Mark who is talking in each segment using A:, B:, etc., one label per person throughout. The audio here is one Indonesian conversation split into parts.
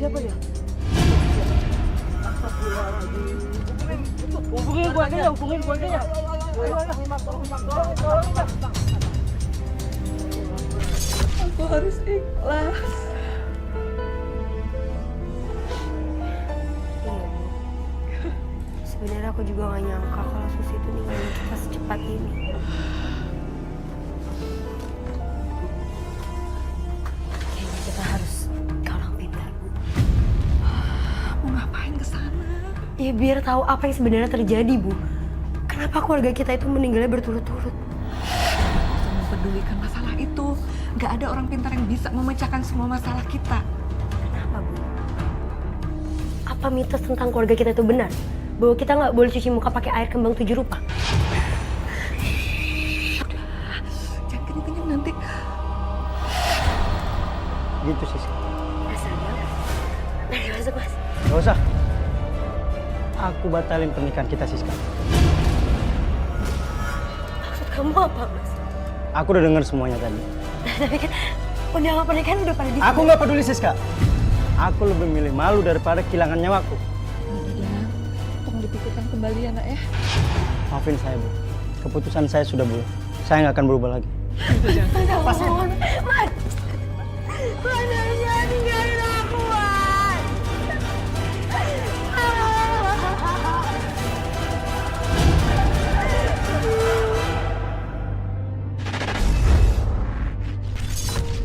A: Siapa dia? Hubungin keluarganya, hubungin keluarganya.
B: Aku harus ikhlas.
C: Sebenarnya aku juga gak nyangka kalau Susi itu ninggalin kita secepat ini. Kayaknya kita harus ke orang pintar, Bu.
B: Mau ngapain ke sana?
C: Ya biar tahu apa yang sebenarnya terjadi, Bu. Kenapa keluarga kita itu meninggalnya berturut-turut?
B: Jangan mempedulikan masalah itu. Gak ada orang pintar yang bisa memecahkan semua masalah kita.
C: Kenapa, Bu? Apa mitos tentang keluarga kita itu benar? Bahwa kita nggak boleh cuci muka pakai air kembang 7 rupa?
B: Jangan kenceng nanti.
D: Gitu sih.
C: Rasanya. Mari masuk, Mas.
D: Gak usah. Aku batalin pernikahan kita, Siska.
C: Maksud kamu apa, Mas?
D: Aku udah denger semuanya tadi.
C: Tapi kan undangan pernikahan udah pada
D: Aku nggak peduli, Siska. Aku lebih milih malu daripada kehilangan nyawaku.
B: Udah, tolong dipikirkan kembali ya nak ya.
D: Maafin saya, Bu. Keputusan saya sudah bulat. Saya nggak akan berubah lagi.
C: Mas, mohon. Mas! Mas, jangan tinggalin aku, Mas!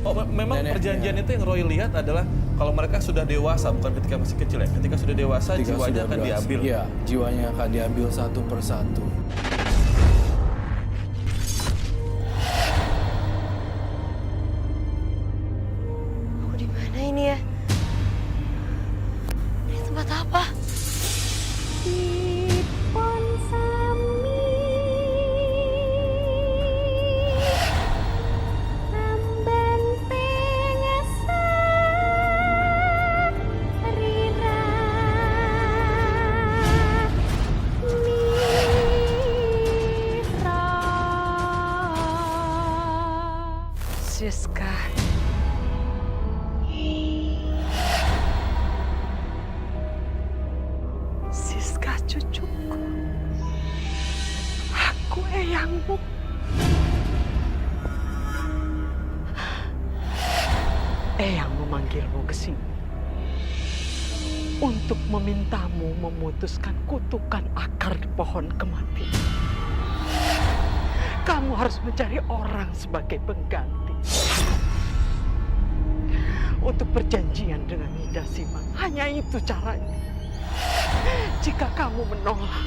E: Oh, memang perjanjian itu yang Roy lihat adalah kalau mereka sudah dewasa, bukan ketika masih kecil ya. Ketika sudah dewasa,
F: Ketika
E: jiwanya
F: sudah
E: akan
F: berhasil.
E: diambil.
F: Iya, jiwanya akan diambil satu persatu.
C: Aku di mana ini ya? Ini tempat apa? Di Ponsami. Amban pengasa rira mira.
B: Siska. Siska cucuku. Aku eyangmu. Eyang memanggilmu ke sini untuk memintamu memutuskan kutukan akar pohon kematian. Kamu harus mencari orang sebagai pengganti. Untuk perjanjian dengan Nidasima. Hanya itu caranya. Jika kamu menolak,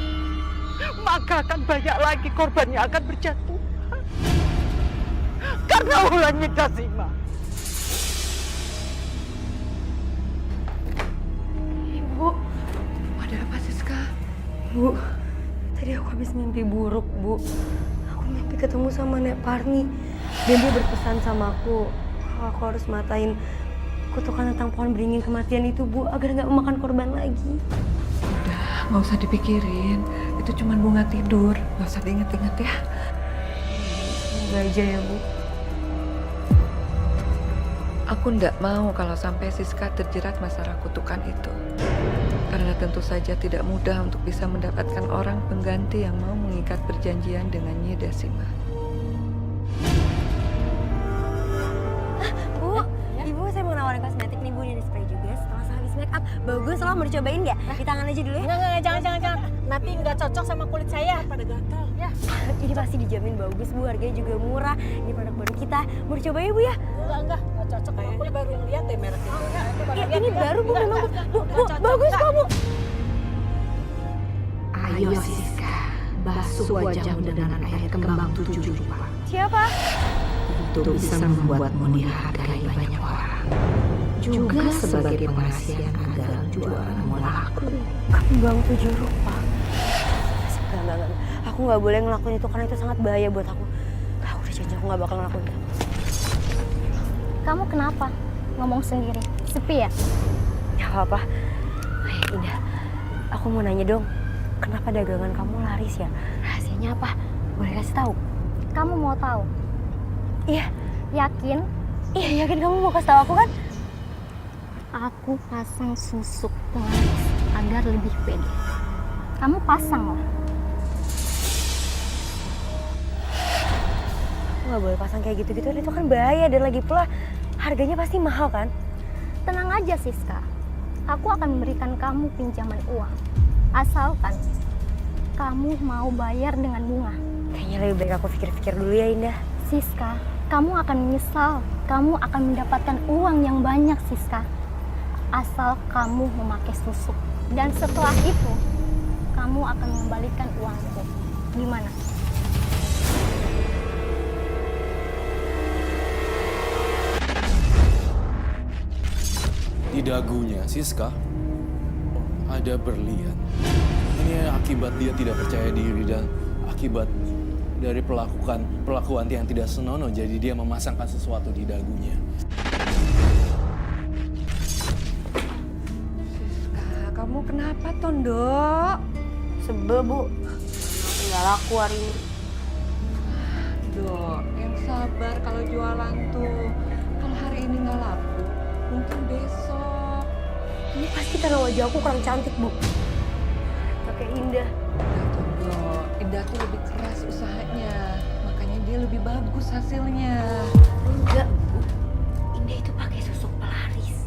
B: maka akan banyak lagi korban yang akan berjatuhan. Karena ulah Nidasima.
C: Ibu,
B: Ada apa Siska?
C: Bu, tadi aku habis mimpi buruk, Bu. Aku mimpi ketemu sama Nek Parni. Dan dia berpesan sama aku, kalau aku harus matain kutukan tentang pohon beringin kematian itu, Bu, agar nggak memakan korban lagi.
B: Udah, nggak usah dipikirin. Itu cuma bunga tidur. Nggak usah diinget-inget ya.
C: Semoga aja ya, Bu.
B: Aku ndak mau kalau sampai Siska terjerat masalah kutukan itu. Karena tentu saja tidak mudah untuk bisa mendapatkan orang pengganti yang mau mengikat perjanjian dengan Nyi Dasima.
C: Bu, Ibu saya mau nawarin kosmetik nih, Bu, dan spray juga setelah habis make up. Bagus loh, mau dicobain nggak? Di tangan aja dulu ya.
A: Enggak, jangan. Nanti nggak cocok sama kulit saya. Pada gatal. Ya.
C: Ini pasti dijamin bagus, Bu. Harganya juga murah. Ini produk baru kita. Mau dicoba ya, Bu ya?
A: Enggak cocok. Aku baru lihat deh merek ini.
C: Ya, ini baru, Bu. Memang, Bu, bagus kok, Bu.
G: Ayo Siska, basuh wajahmu dengan air kembang 7 rupa.
C: Siapa?
G: Itu bisa membuatmu dihargai banyak orang. Juga sebagai pengasihan agar jualanmu laku.
C: Kembang 7 rupa. Enggak. Aku nggak boleh ngelakuin itu karena itu sangat bahaya buat aku. Aku udah janji aku nggak bakal ngelakuin itu.
H: Kamu kenapa? Ngomong sendiri. Sepi ya?
C: Gak apa-apa. Indah, aku mau nanya dong. Kenapa dagangan kamu laris ya? Rahasianya apa? Boleh kasih tahu?
H: Kamu mau tahu?
C: Iya.
H: Yakin?
C: Iya, yakin kamu mau kasih tahu aku kan?
H: Aku pasang susuk pelaris agar lebih pede. Kamu pasang lah.
C: Aku nggak boleh pasang kayak gitu-gitu, itu kan bahaya dan lagi pula harganya pasti mahal kan?
H: Tenang aja Siska, aku akan memberikan kamu pinjaman uang. Asalkan kamu mau bayar dengan bunga.
C: Kayaknya lebih baik aku pikir-pikir dulu ya Indah.
H: Siska, kamu akan menyesal. Kamu akan mendapatkan uang yang banyak Siska. Asal kamu memakai susuk. Dan setelah itu, kamu akan mengembalikan uangku. Gimana?
F: Di dagunya Siska ada berlian. Ini akibat dia tidak percaya diri dan akibat dari perlakuan yang tidak senonoh, jadi dia memasangkan sesuatu di dagunya.
B: Siska, kamu kenapa Tondo?
C: Sebel Bu, nggak laku hari ini.
B: Dok, yang sabar kalau jualan tuh. Kalau hari ini nggak laku, mungkin besok.
C: Ini pasti karena wajah aku kurang cantik Bu. Pakai Indah.
B: Tondo, Indah tuh lebih keras usahanya, makanya dia lebih bagus hasilnya.
C: Enggak Bu, Indah itu pakai susuk pelaris.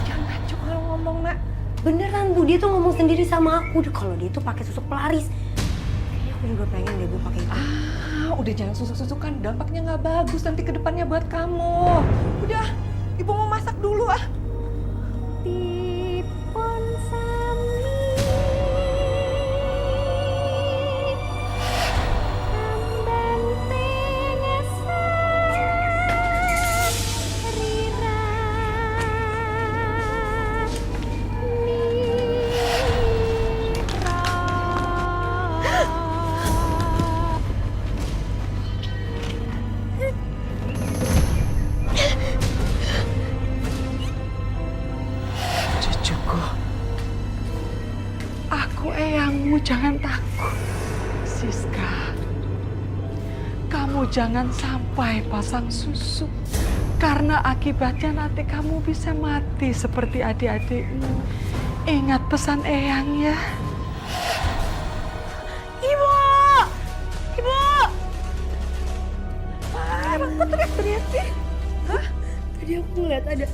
B: Jangan ngaco kalau ngomong nak.
C: Beneran Bu, dia tuh ngomong sendiri sama aku kalau dia tuh pakai susuk pelaris. Kayaknya aku juga pengen deh Bu pakai itu.
B: Udah jangan susuk-susukan, dampaknya nggak bagus nanti ke depannya buat kamu. Udah, ibu mau masak dulu ah.
H: Dipun sami amben tengesan rira
B: Cucuku, aku eyangmu, jangan takut. Siska, kamu jangan sampai pasang susuk. Karena akibatnya nanti kamu bisa mati seperti adik-adikmu. Ingat pesan eyang ya.
C: Ibu! Ibu!
B: Kok teriak-teriak sih? Hah?
C: Tadi aku ngeliat ada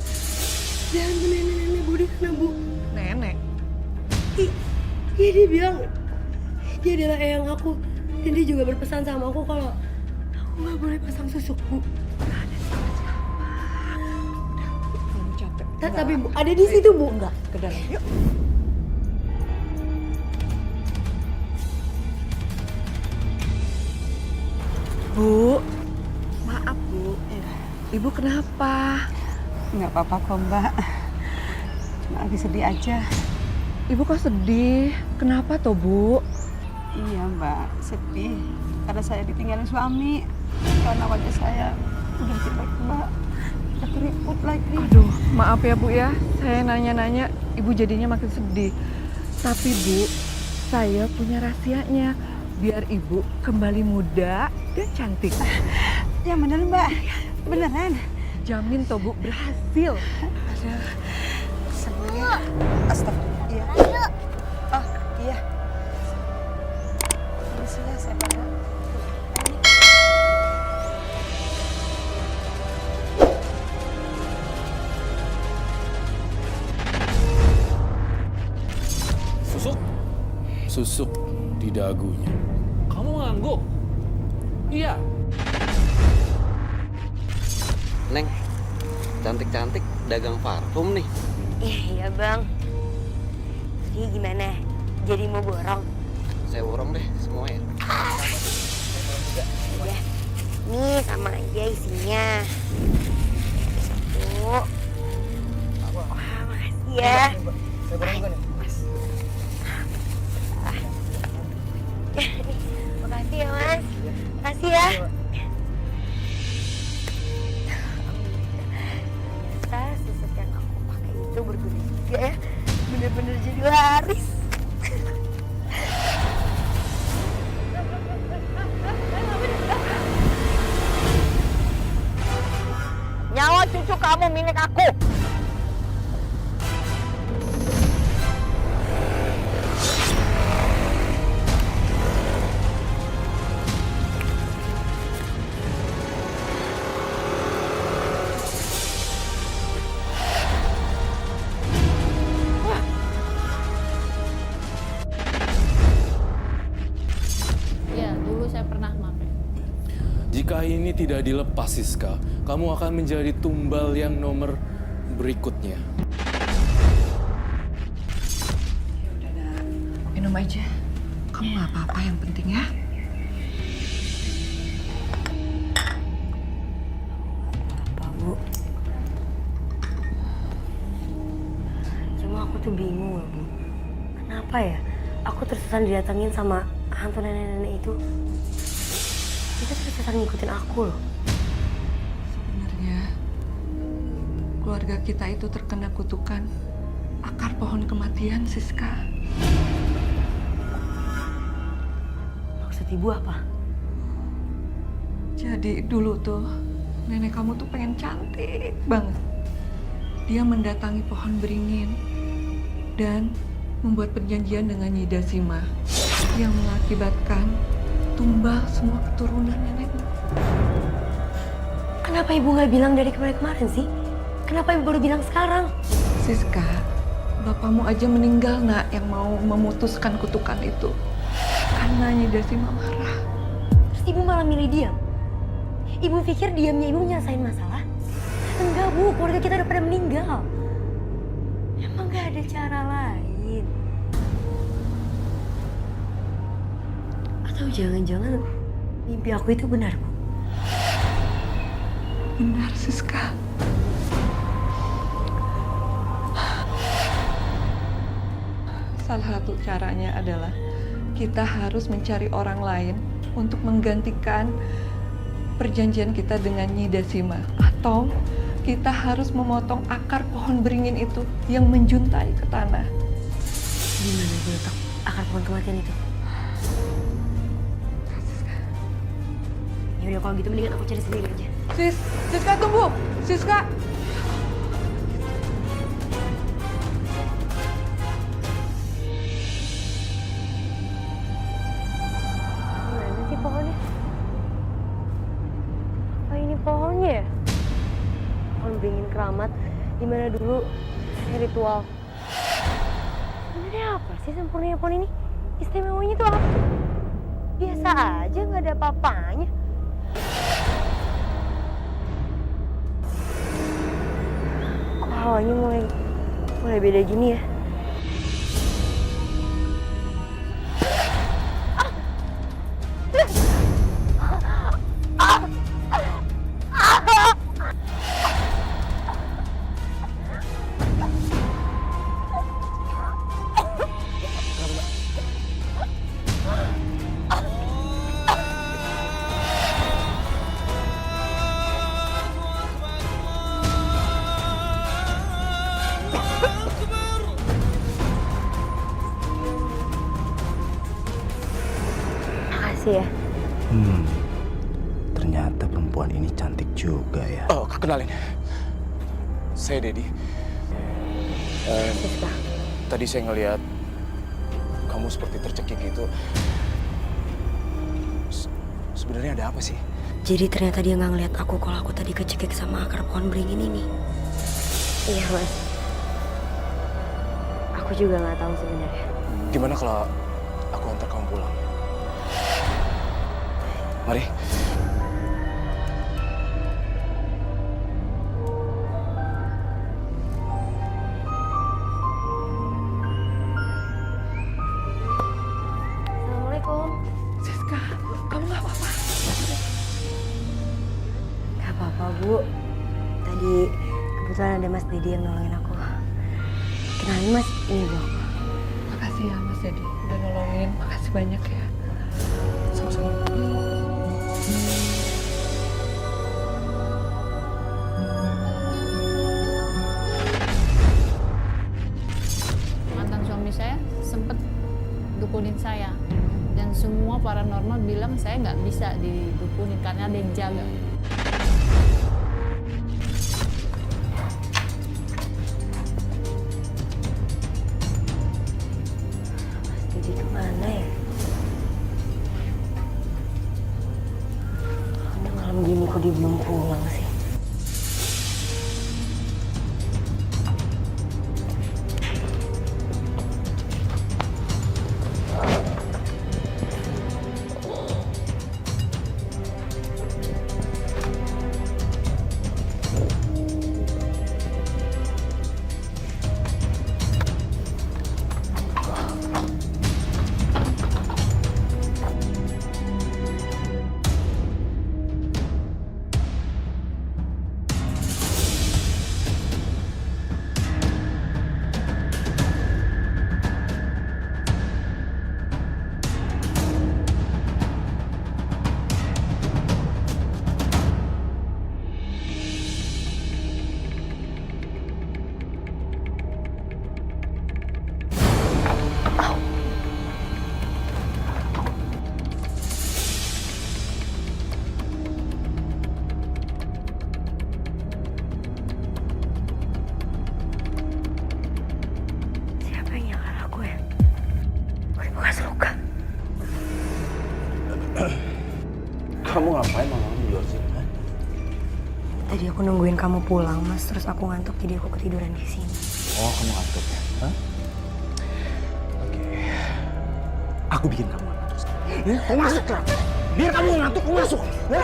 C: jalan nenek-nenek Bu di sana Bu.
B: Nenek?
C: Iya dia bilang dia adalah eyang aku dan dia juga berpesan sama aku kalau aku nggak boleh pasang susuk Bu.
B: Kamu capek.
C: Tapi Bu ada di situ Bu. Enggak.
B: Ke dalam, yuk. Bu, maaf Bu. Ibu kenapa?
I: Nggak apa-apa kok Mbak, cuma lagi sedih aja.
B: Ibu kok sedih? Kenapa toh Bu?
I: Iya Mbak, sedih karena saya ditinggalin suami. Karena wajah saya udah jelek Mbak, udah keriput lagi.
B: Aduh, maaf ya Bu ya, saya nanya-nanya Ibu jadinya makin sedih. Tapi Bu, saya punya rahasianya biar Ibu kembali muda dan cantik.
I: Ya bener Mbak, beneran.
B: Jamin toh Bu, berhasil.
I: Aduh, sebenarnya astagfirullah. Iya. Oh iya. Isinya saya bawa.
E: Susuk?
F: Susuk di dagunya.
E: Kamu ngangguk? Iya.
J: Neng, cantik-cantik dagang parfum nih.
C: Iya Bang. Jadi gimana? Jadi mau borong?
J: Saya borong deh semuanya.
C: Udah. Nih sama aja isinya. Satu. Wah makasih ya.
D: Saya borong juga nih.
C: Makasih ya Mas. Makasih ya. Ternyata susuk yang aku pakai itu berguna juga ya. Bener-bener jadi laris.
B: Nyawa cucu kamu milik aku.
F: Jika ini tidak dilepas, Siska, kamu akan menjadi tumbal yang nomor berikutnya.
I: Udah, Nak. Minum aja. Kamu nggak apa-apa, yang penting ya.
C: Apa, Bu? Cuma aku tuh bingung loh, Bu. Kenapa ya? Aku terus-terusan didatengin sama hantu nenek-nenek itu. Itu terus-terusan ngikutin aku loh.
I: Sebenarnya keluarga kita itu terkena kutukan akar pohon kematian, Siska.
C: Maksud Ibu apa?
I: Jadi dulu tuh nenek kamu tuh pengen cantik banget. Dia mendatangi pohon beringin dan membuat perjanjian dengan Nyi Dasima yang mengakibatkan tumbal semua keturunan neneknya.
C: Kenapa Ibu nggak bilang dari kemarin-kemarin sih? Kenapa Ibu baru bilang sekarang?
I: Siska, bapakmu aja meninggal, Nak, yang mau memutuskan kutukan itu. Karena Nyi Dasima marah.
C: Terus Ibu malah milih diam? Ibu pikir diamnya Ibu nyelesain masalah? Enggak, Bu. Keluarga kita udah pada meninggal. Emang nggak ada cara lain? Atau jangan-jangan mimpi aku itu benar, Bu?
I: Benar, Siska. Salah satu caranya adalah kita harus mencari orang lain untuk menggantikan perjanjian kita dengan Nyi Dasima. Atau kita harus memotong akar pohon beringin itu yang menjuntai ke tanah.
C: Di mana Ibu letak akar pohon kematian itu? Ya udah kalau gitu mendingan aku cari sendiri aja.
I: Siska tunggu, Siska.
C: Mana sih pohonnya? Apa ini pohonnya ya? Pohon beringin keramat, di mana dulu ada ritual. Sebenarnya apa sih sempurnanya pohon ini? Istimewanya tuh apa? Biasa aja, nggak ada apa-apanya. Kok hawanya mulai beda gini ya? Makasih ya.
K: Ternyata perempuan ini cantik juga ya.
F: Oh, kenalin. Saya Dedi.
C: Siska.
F: Tadi saya ngelihat kamu seperti tercekik gitu. Sebenarnya ada apa sih?
C: Jadi ternyata dia nggak ngeliat aku kalau aku tadi kecekik sama akar pohon beringin ini. Iya, Mas. Aku juga nggak tahu sebenarnya.
F: Gimana kalau aku antar kamu pulang? Mari.
C: Assalamualaikum.
I: Siska, kamu nggak apa-apa?
C: Gak apa-apa, Bu. Tadi kebetulan ada Mas Dedi yang nolongin aku. Kenalin, Mas, ini Bu.
I: Makasih ya, Mas Dedi. Udah nolongin. Makasih banyak ya.
F: Sama-sama.
L: Mantan suami saya sempat dukunin saya, dan semua paranormal bilang saya nggak bisa didukunin karena ada yang jaga.
C: Mas Dedi kemana ya? Udah malam gini kok dia belum pulang sih? Tadi aku nungguin kamu pulang, Mas. Terus aku ngantuk, jadi aku ketiduran di sini.
K: Oh, kamu ngantuk ya? Hah? Oke. Aku bikin kamu ngantuk. Ya, kamu masuk lah. Biar kamu ngantuk, kamu masuk. Ya?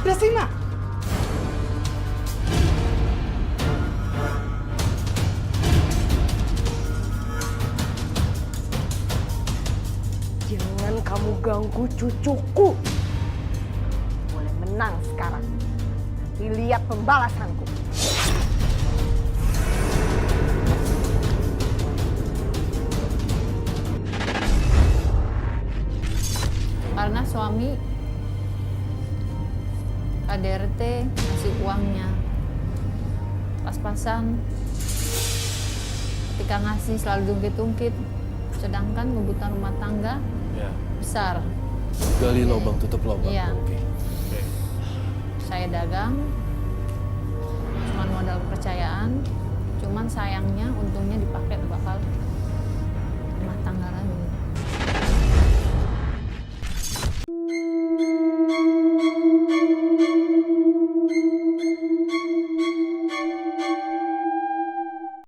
B: Dasima!
C: Jangan kamu ganggu cucuku. Boleh menang sekarang. Nanti lihat pembalasanku.
L: Karena suami KDRT ngasih uangnya pas-pasan, ketika ngasih selalu tungkit-tungkit, sedangkan kebutuhan rumah tangga besar.
F: Gali lubang, tutup lubang.
L: Iya.
F: Oke.
L: Saya dagang, cuman modal kepercayaan, cuman sayangnya untungnya dipakai bakal